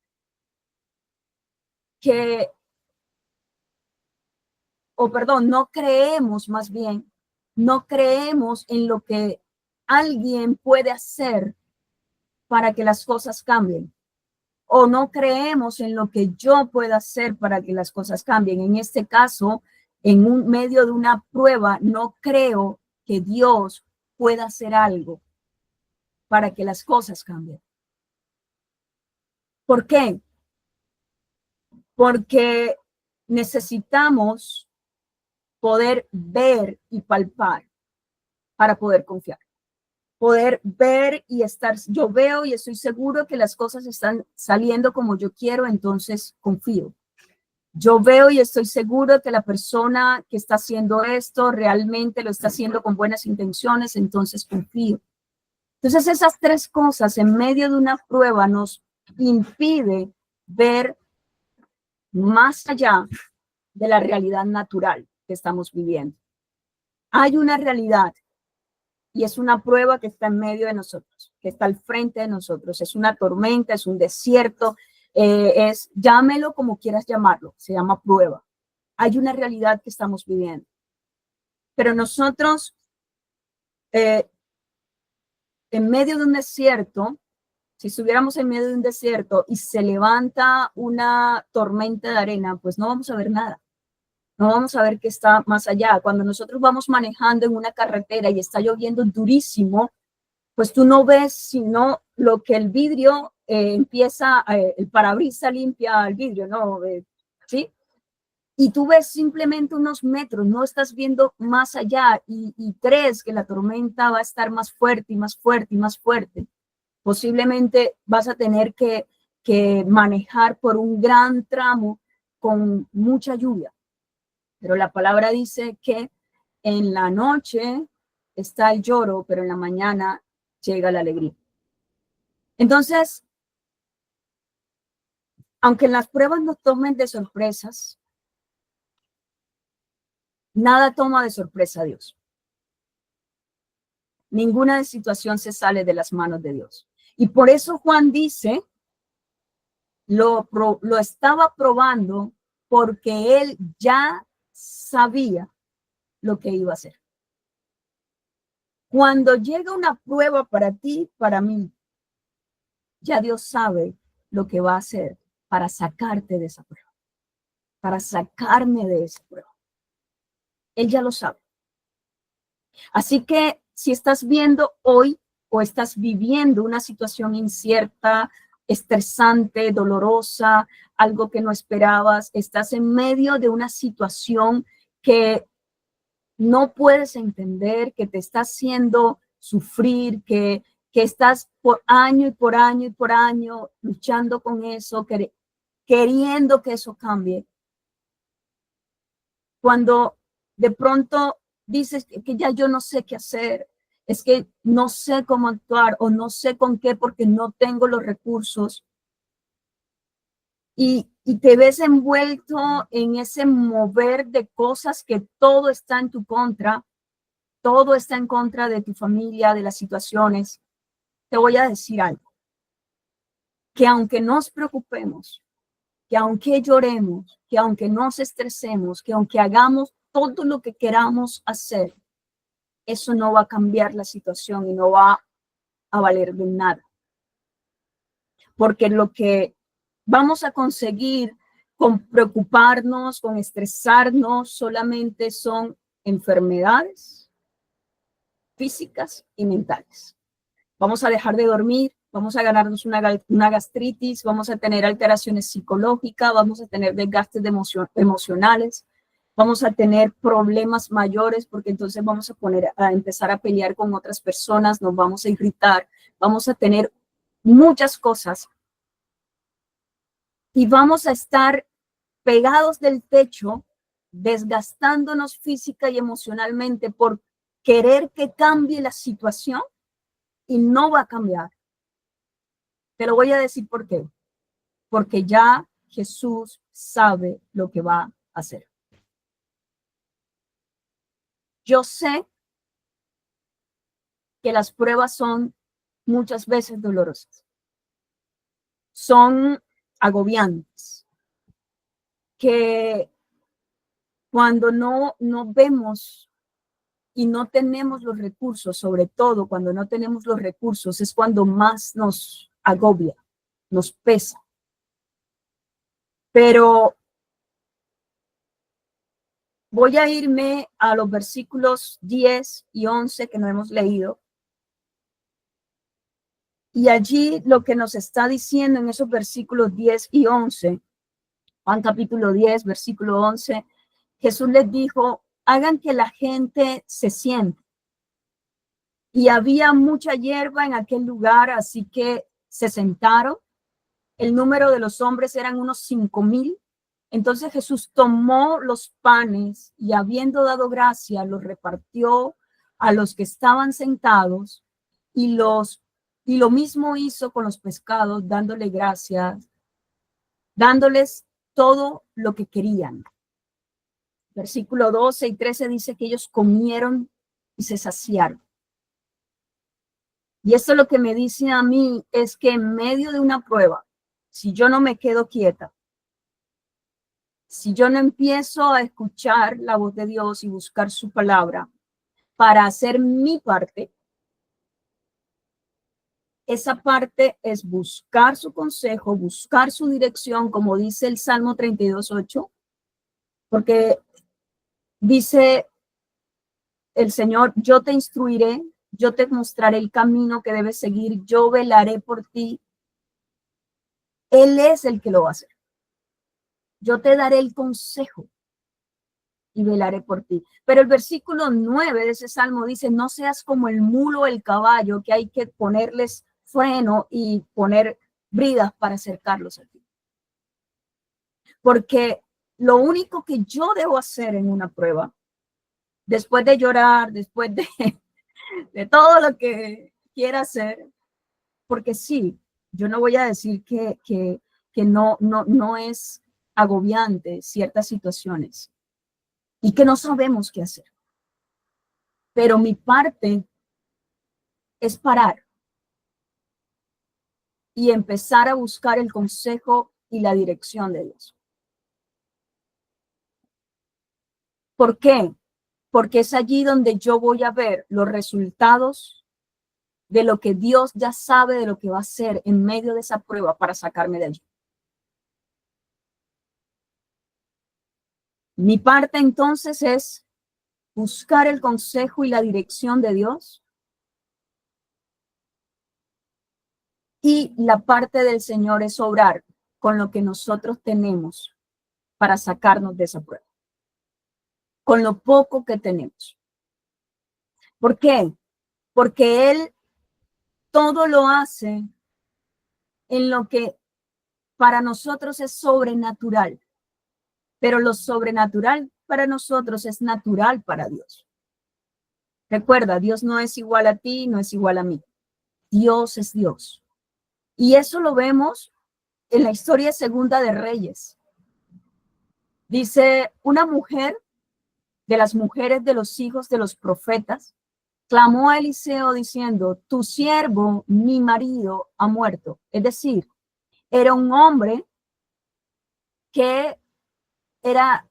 no creemos más bien, no creemos en lo que alguien puede hacer para que las cosas cambien. O no creemos en lo que yo pueda hacer para que las cosas cambien. En este caso, en medio de una prueba, no creo que Dios pueda hacer algo para que las cosas cambien. ¿Por qué? Porque necesitamos poder ver y palpar para poder confiar. Poder ver y estar, yo veo y estoy seguro que las cosas están saliendo como yo quiero, entonces confío. Yo veo y estoy seguro que la persona que está haciendo esto realmente lo está haciendo con buenas intenciones, entonces confío. Entonces esas tres cosas en medio de una prueba nos impide ver más allá de la realidad natural que estamos viviendo. Hay una realidad y es una prueba que está en medio de nosotros, que está al frente de nosotros. Es una tormenta, es un desierto, llámelo como quieras llamarlo, se llama prueba. Hay una realidad que estamos viviendo. Pero nosotros, en medio de un desierto, si estuviéramos en medio de un desierto y se levanta una tormenta de arena, pues no vamos a ver nada. No vamos a ver qué está más allá. Cuando nosotros vamos manejando en una carretera y está lloviendo durísimo, pues tú no ves sino lo que el vidrio empieza, el parabrisas limpia el vidrio, ¿no? ¿Sí? Y tú ves simplemente unos metros, no estás viendo más allá y crees que la tormenta va a estar más fuerte y más fuerte y más fuerte. Posiblemente vas a tener que manejar por un gran tramo con mucha lluvia. Pero la palabra dice que en la noche está el lloro, pero en la mañana llega la alegría. Entonces, aunque las pruebas nos tomen de sorpresas, nada toma de sorpresa a Dios. Ninguna situación se sale de las manos de Dios. Y por eso Juan dice, lo estaba probando porque él ya sabía lo que iba a hacer. Cuando llega una prueba para ti, para mí, ya Dios sabe lo que va a hacer para sacarte de esa prueba, para sacarme de esa prueba. Él ya lo sabe. Así que si estás viendo hoy o estás viviendo una situación incierta, estresante, dolorosa, algo que no esperabas, estás en medio de una situación que no puedes entender, que te está haciendo sufrir, que estás por año y por año y por año luchando con eso, queriendo que eso cambie. Cuando de pronto dices que ya yo no sé qué hacer, es que no sé cómo actuar o no sé con qué porque no tengo los recursos. Y te ves envuelto en ese mover de cosas que todo está en tu contra, todo está en contra de tu familia, de las situaciones. Te voy a decir algo, que aunque nos preocupemos, que aunque lloremos, que aunque nos estresemos, que aunque hagamos todo lo que queramos hacer, eso no va a cambiar la situación y no va a valer de nada. Porque lo que vamos a conseguir con preocuparnos, con estresarnos, solamente son enfermedades físicas y mentales. Vamos a dejar de dormir, vamos a ganarnos una gastritis, vamos a tener alteraciones psicológicas, vamos a tener desgastes emocionales, vamos a tener problemas mayores porque entonces vamos a empezar a pelear con otras personas, nos vamos a irritar, vamos a tener muchas cosas y vamos a estar pegados del techo, desgastándonos física y emocionalmente por querer que cambie la situación y no va a cambiar. Te lo voy a decir por qué. Porque ya Jesús sabe lo que va a hacer. Yo sé que las pruebas son muchas veces dolorosas. Son agobiantes. que cuando no vemos y no tenemos los recursos, sobre todo cuando no tenemos los recursos, es cuando más nos agobia, nos pesa. Pero voy a irme a los versículos 10 y 11 que no hemos leído. Y allí lo que nos está diciendo en esos versículos 10 y 11, Juan capítulo 10, versículo 11, Jesús les dijo, hagan que la gente se siente. Y había mucha hierba en aquel lugar, así que se sentaron. El número de los hombres eran unos 5,000. Entonces Jesús tomó los panes y habiendo dado gracia, los repartió a los que estaban sentados y lo mismo hizo con los pescados, dándole gracias, dándoles todo lo que querían. Versículo 12 y 13 dice que ellos comieron y se saciaron. Y esto lo que me dice a mí es que en medio de una prueba, si yo no me quedo quieta, si yo no empiezo a escuchar la voz de Dios y buscar su palabra para hacer mi parte, esa parte es buscar su consejo, buscar su dirección, como dice el Salmo 32:8, porque dice el Señor, yo te instruiré, yo te mostraré el camino que debes seguir, yo velaré por ti. Él es el que lo va a hacer. Yo te daré el consejo y velaré por ti. Pero el versículo 9 de ese salmo dice, no seas como el mulo o el caballo, que hay que ponerles freno y poner bridas para acercarlos a ti. Porque lo único que yo debo hacer en una prueba, después de llorar, después de todo lo que quiera hacer, porque sí, yo no voy a decir que no es agobiante ciertas situaciones y que no sabemos qué hacer. Pero mi parte es parar y empezar a buscar el consejo y la dirección de Dios. ¿Por qué? Porque es allí donde yo voy a ver los resultados de lo que Dios ya sabe de lo que va a hacer en medio de esa prueba para sacarme de allí. Mi parte entonces es buscar el consejo y la dirección de Dios. Y la parte del Señor es obrar con lo que nosotros tenemos para sacarnos de esa prueba. Con lo poco que tenemos. ¿Por qué? Porque Él todo lo hace en lo que para nosotros es sobrenatural. Pero lo sobrenatural para nosotros es natural para Dios. Recuerda, Dios no es igual a ti, no es igual a mí. Dios es Dios. Y eso lo vemos en la historia segunda de Reyes. Dice, una mujer de las mujeres de los hijos de los profetas clamó a Eliseo diciendo, tu siervo, mi marido, ha muerto. Es decir, era un hombre que era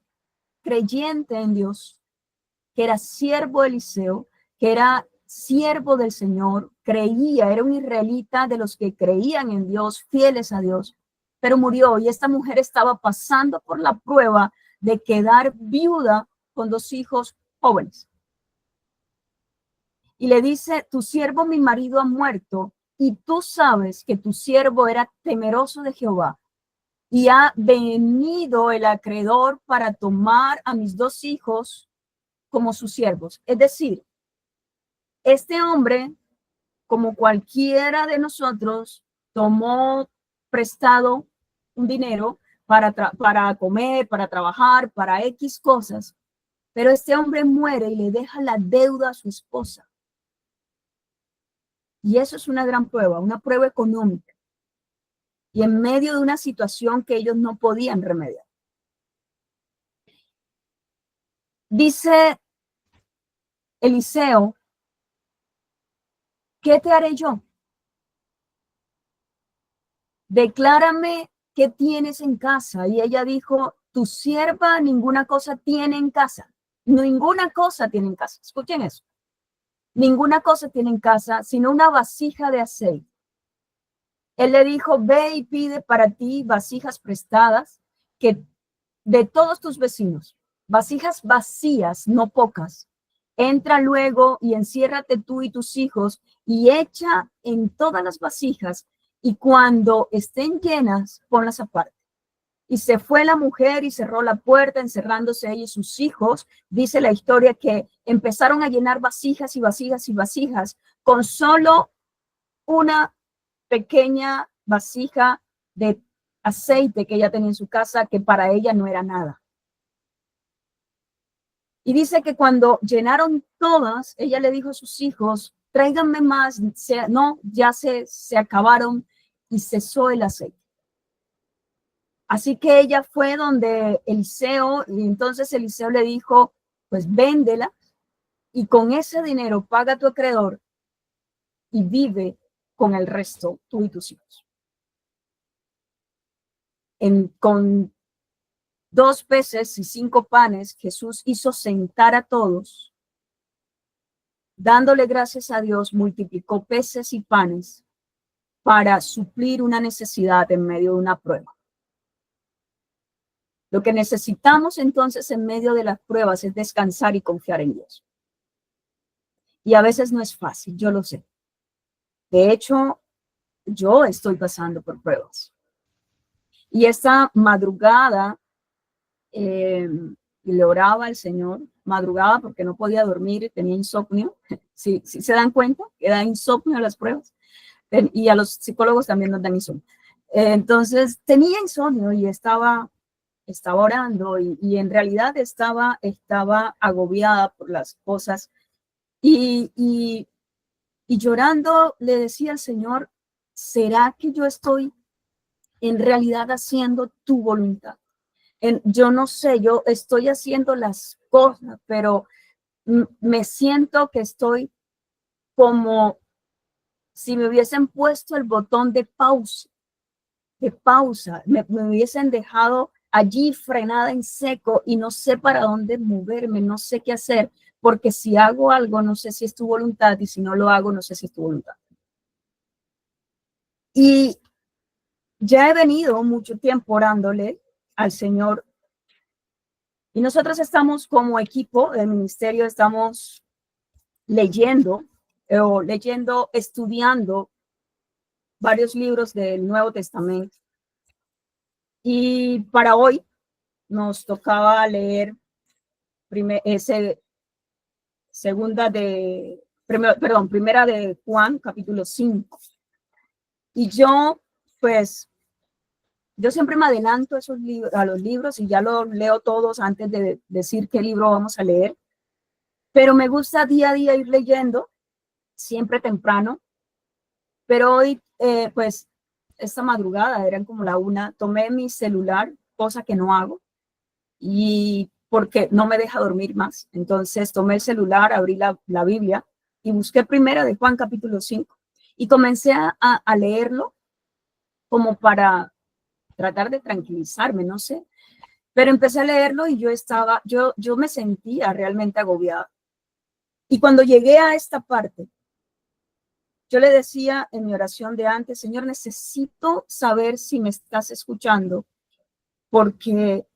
creyente en Dios, que era siervo de Eliseo, que era siervo del Señor, creía, era un israelita de los que creían en Dios, fieles a Dios, pero murió y esta mujer estaba pasando por la prueba de quedar viuda con 2 hijos jóvenes. Y le dice, tu siervo, mi marido, ha muerto, y tú sabes que tu siervo era temeroso de Jehová, y ha venido el acreedor para tomar a mis 2 hijos como sus siervos. Es decir, este hombre, como cualquiera de nosotros, tomó prestado un dinero para comer, para trabajar, para X cosas, pero este hombre muere y le deja la deuda a su esposa. Y eso es una gran prueba, una prueba económica. Y en medio de una situación que ellos no podían remediar. Dice Eliseo, ¿qué te haré yo? Declárame qué tienes en casa. Y ella dijo, tu sierva ninguna cosa tiene en casa. Ninguna cosa tiene en casa. Escuchen eso. Ninguna cosa tiene en casa, sino una vasija de aceite. Él le dijo, ve y pide para ti vasijas prestadas, que de todos tus vecinos, vasijas vacías, no pocas. Entra luego y enciérrate tú y tus hijos y echa en todas las vasijas, y cuando estén llenas, ponlas aparte. Y se fue la mujer y cerró la puerta, encerrándose ella y sus hijos. Dice la historia que empezaron a llenar vasijas y vasijas y vasijas con solo una pequeña vasija de aceite que ella tenía en su casa, que para ella no era nada. Y dice que cuando llenaron todas, ella le dijo a sus hijos, tráiganme más. No, ya se acabaron, y cesó el aceite. Así que ella fue donde Eliseo, y entonces Eliseo le dijo, pues véndela y con ese dinero paga a tu acreedor y vive con el resto, tú y tus hijos. Con 2 peces y 5 panes, Jesús hizo sentar a todos. Dándole gracias a Dios, multiplicó peces y panes para suplir una necesidad en medio de una prueba. Lo que necesitamos entonces en medio de las pruebas es descansar y confiar en Dios. Y a veces no es fácil, yo lo sé. De hecho, yo estoy pasando por pruebas. Y esta madrugada le oraba al Señor, madrugada porque no podía dormir, tenía insomnio. Si se dan cuenta, que da insomnio a las pruebas. Y a los psicólogos también nos dan insomnio. Entonces tenía insomnio y estaba orando y en realidad estaba agobiada por las cosas y llorando le decía al Señor, ¿será que yo estoy en realidad haciendo tu voluntad? Yo no sé, yo estoy haciendo las cosas, pero me siento que estoy como si me hubiesen puesto el botón de pausa, me hubiesen dejado allí frenada en seco y no sé para dónde moverme, no sé qué hacer, porque si hago algo, no sé si es tu voluntad, y si no lo hago, no sé si es tu voluntad. Y ya he venido mucho tiempo orándole al Señor, y nosotros estamos como equipo del ministerio, estamos leyendo, estudiando varios libros del Nuevo Testamento. Y para hoy nos tocaba leer primera de Juan, capítulo 5. Y yo siempre me adelanto a los libros y ya los leo todos antes de decir qué libro vamos a leer. Pero me gusta día a día ir leyendo, siempre temprano. Pero hoy, esta madrugada, eran como la 1, tomé mi celular, cosa que no hago, y porque no me deja dormir más. Entonces tomé el celular, abrí la Biblia y busqué primera de Juan capítulo 5 y comencé a leerlo como para tratar de tranquilizarme, no sé. Pero empecé a leerlo y yo me sentía realmente agobiada. Y cuando llegué a esta parte, yo le decía en mi oración de antes, Señor, necesito saber si me estás escuchando, porque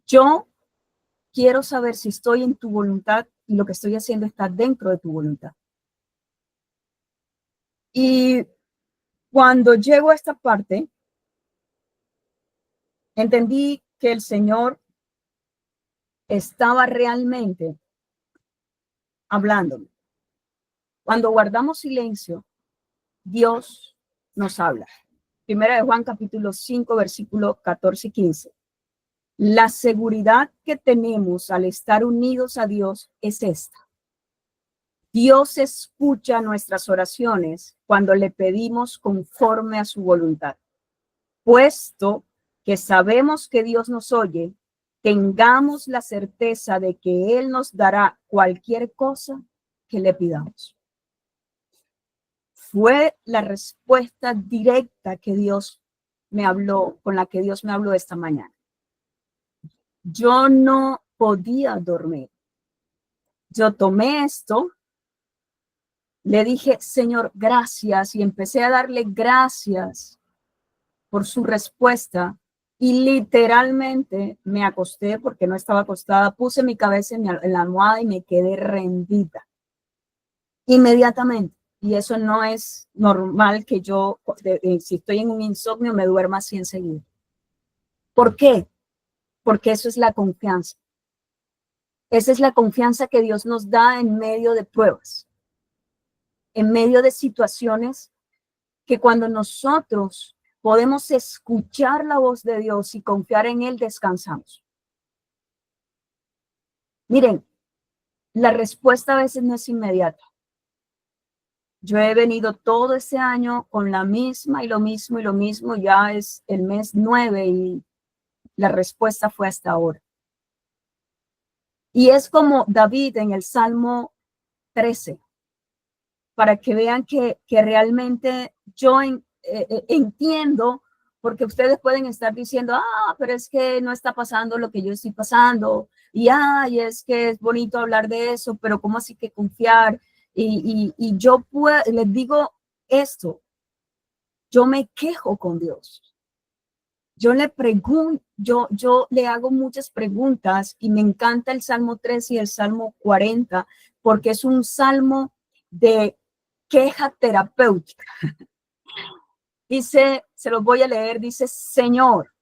yo quiero saber si estoy en tu voluntad y lo que estoy haciendo está dentro de tu voluntad. Y cuando llego a esta parte, entendí que el Señor estaba realmente hablándome. Cuando guardamos silencio, Dios nos habla. Primera de Juan capítulo 5, versículo 14 y 15. La seguridad que tenemos al estar unidos a Dios es esta. Dios escucha nuestras oraciones cuando le pedimos conforme a su voluntad. Puesto que sabemos que Dios nos oye, tengamos la certeza de que Él nos dará cualquier cosa que le pidamos. Fue la respuesta directa que Dios me habló, con la que Dios me habló esta mañana. yo no podía dormir. Yo tomé esto, le dije, Señor, gracias, y empecé a darle gracias por su respuesta. Y literalmente me acosté porque no estaba acostada, puse mi cabeza en la almohada y me quedé rendida inmediatamente. Y eso no es normal que yo, si estoy en un insomnio, me duerma así enseguida. ¿Por qué? Porque eso es la confianza. Esa es la confianza que Dios nos da en medio de pruebas, en medio de situaciones que cuando nosotros podemos escuchar la voz de Dios y confiar en Él, descansamos. Miren, la respuesta a veces no es inmediata. Yo he venido todo ese año con la misma y lo mismo y lo mismo. Ya es el mes 9 y la respuesta fue hasta ahora. Y es como David en el Salmo 13, para que vean que realmente yo entiendo, porque ustedes pueden estar diciendo, pero es que no está pasando lo que yo estoy pasando, y es que es bonito hablar de eso, pero ¿cómo así que confiar? Y yo les digo esto, yo me quejo con Dios. Yo le pregunto, yo le hago muchas preguntas y me encanta el Salmo 3 y el Salmo 40 porque es un salmo de queja terapéutica. Dice, se los voy a leer, dice, Señor,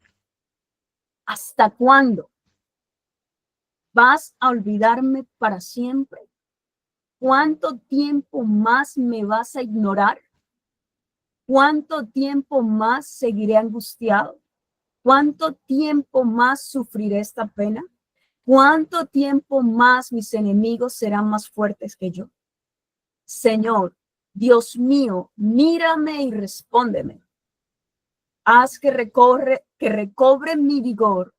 ¿hasta cuándo vas a olvidarme para siempre? ¿Cuánto tiempo más me vas a ignorar? ¿Cuánto tiempo más seguiré angustiado? ¿Cuánto tiempo más sufriré esta pena? ¿Cuánto tiempo más mis enemigos serán más fuertes que yo? Señor, Dios mío, mírame y respóndeme. Haz que recobre mi vigor,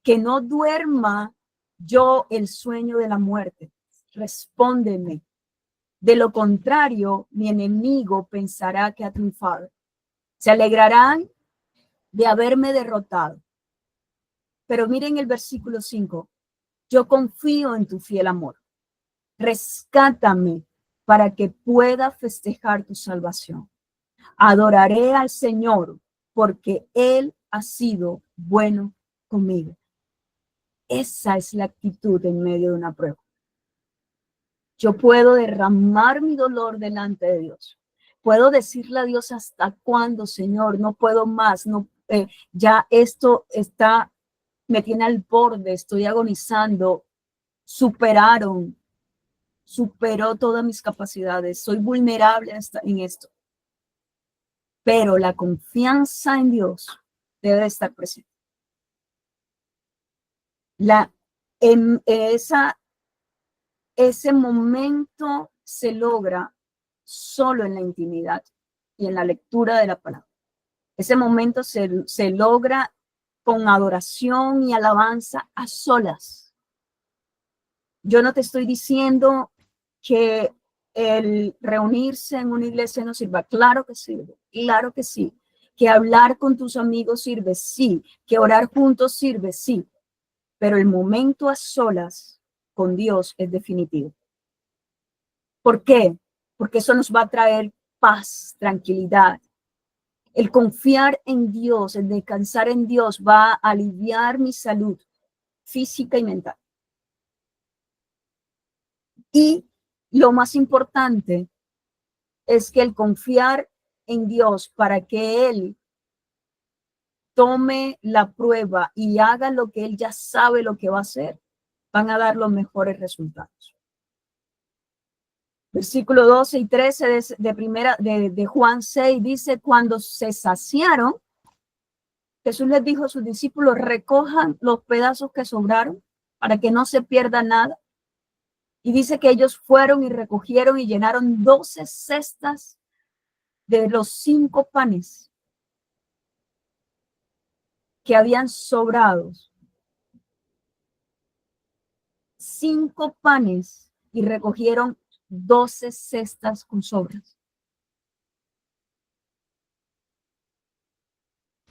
que no duerma yo el sueño de la muerte. Respóndeme. De lo contrario, mi enemigo pensará que ha triunfado. Se alegrarán de haberme derrotado. Pero miren el versículo 5. Yo confío en tu fiel amor. Rescátame para que pueda festejar tu salvación. Adoraré al Señor porque Él ha sido bueno conmigo. Esa es la actitud en medio de una prueba. Yo puedo derramar mi dolor delante de Dios. Puedo decirle a Dios hasta cuándo, Señor, no puedo más, no, ya esto me tiene al borde, estoy agonizando, superó todas mis capacidades, soy vulnerable en esto. Pero la confianza en Dios debe estar presente. Ese momento se logra solo en la intimidad y en la lectura de la palabra. Ese momento se logra con adoración y alabanza a solas. Yo no te estoy diciendo que el reunirse en una iglesia no sirva. Claro que sirve, claro que sí. Que hablar con tus amigos sirve, sí. Que orar juntos sirve, sí. Pero el momento a solas con Dios es definitivo. ¿Por qué? Porque eso nos va a traer paz, tranquilidad. El confiar en Dios, el descansar en Dios va a aliviar mi salud física y mental. Y lo más importante es que el confiar en Dios para que Él tome la prueba y haga lo que Él ya sabe lo que va a hacer, van a dar los mejores resultados. Versículo 12 y 13 de Juan 6 dice, cuando se saciaron, Jesús les dijo a sus discípulos, recojan los pedazos que sobraron para que no se pierda nada. Y dice que ellos fueron y recogieron y llenaron 12 cestas de los 5 panes que habían sobrado. 5 panes y recogieron 12 cestas con sobras.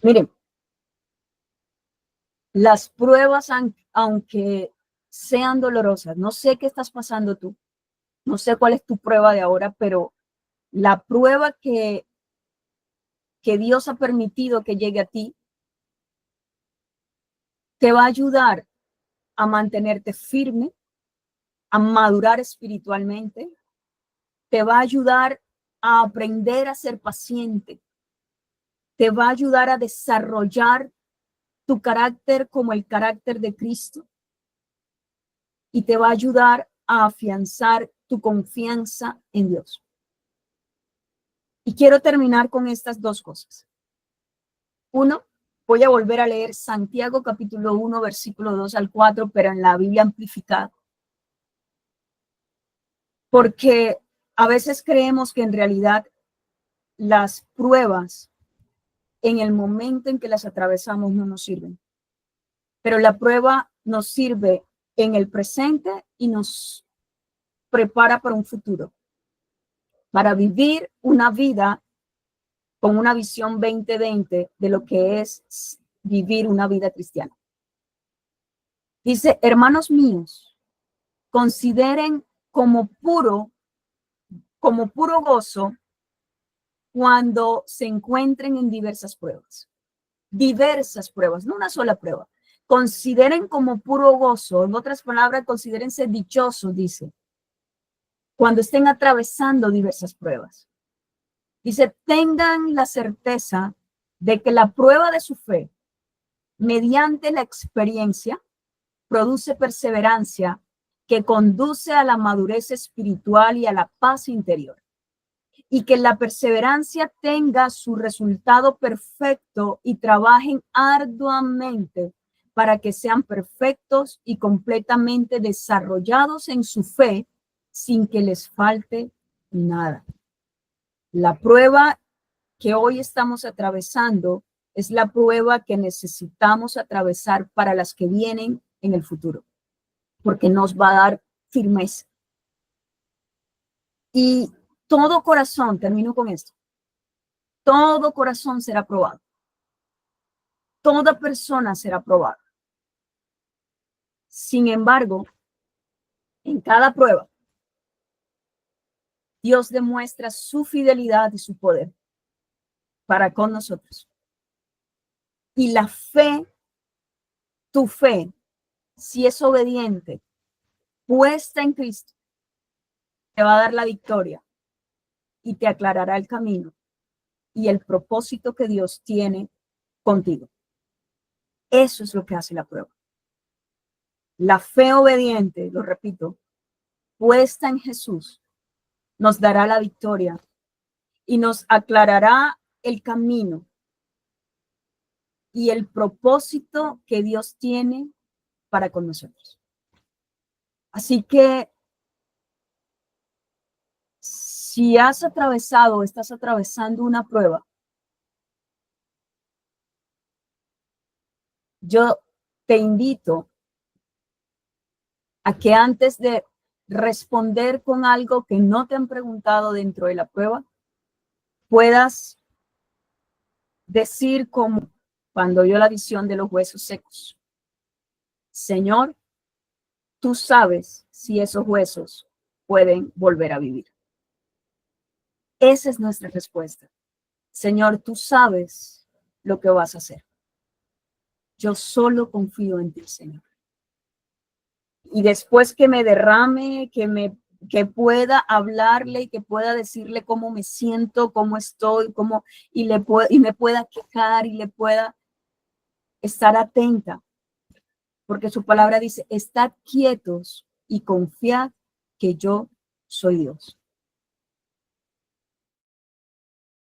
Miren, las pruebas han aunque sean dolorosas. No sé qué estás pasando tú, no sé cuál es tu prueba de ahora, pero la prueba que Dios ha permitido que llegue a ti te va a ayudar a mantenerte firme, a madurar espiritualmente, te va a ayudar a aprender a ser paciente, te va a ayudar a desarrollar tu carácter como el carácter de Cristo y te va a ayudar a afianzar tu confianza en Dios. Y quiero terminar con estas dos cosas. Uno, voy a volver a leer Santiago capítulo 1, versículo 2 al 4, pero en la Biblia amplificada. Porque a veces creemos que en realidad las pruebas en el momento en que las atravesamos no nos sirven. Pero la prueba nos sirve en el presente y nos prepara para un futuro, para vivir una vida con una visión 2020 de lo que es vivir una vida cristiana. Dice, hermanos míos, consideren como puro gozo cuando se encuentren en diversas pruebas, no una sola prueba. Consideren como puro gozo, en otras palabras, considérense dichosos, dice, cuando estén atravesando diversas pruebas. Dice, tengan la certeza de que la prueba de su fe, mediante la experiencia, produce perseverancia que conduce a la madurez espiritual y a la paz interior. Y que la perseverancia tenga su resultado perfecto y trabajen arduamente para que sean perfectos y completamente desarrollados en su fe sin que les falte nada. La prueba que hoy estamos atravesando es la prueba que necesitamos atravesar para las que vienen en el futuro, porque nos va a dar firmeza. Y todo corazón, termino con esto, todo corazón será probado. Toda persona será probada. Sin embargo, en cada prueba, Dios demuestra su fidelidad y su poder para con nosotros. Y la fe, tu fe, si es obediente, puesta en Cristo, te va a dar la victoria y te aclarará el camino y el propósito que Dios tiene contigo. Eso es lo que hace la prueba. La fe obediente, lo repito, puesta en Jesús, nos dará la victoria y nos aclarará el camino y el propósito que Dios tiene para con nosotros. Así que si has atravesado, estás atravesando una prueba, yo te invito a que antes de responder con algo que no te han preguntado dentro de la prueba, puedas decir como cuando vio la visión de los huesos secos: Señor, tú sabes si esos huesos pueden volver a vivir. Esa es nuestra respuesta. Señor, tú sabes lo que vas a hacer. Yo solo confío en ti, Señor. Y después que me derrame, que pueda hablarle y que pueda decirle cómo me siento, cómo estoy, y me pueda quejar y le pueda estar atenta, porque su palabra dice: estad quietos y confiad que yo soy Dios.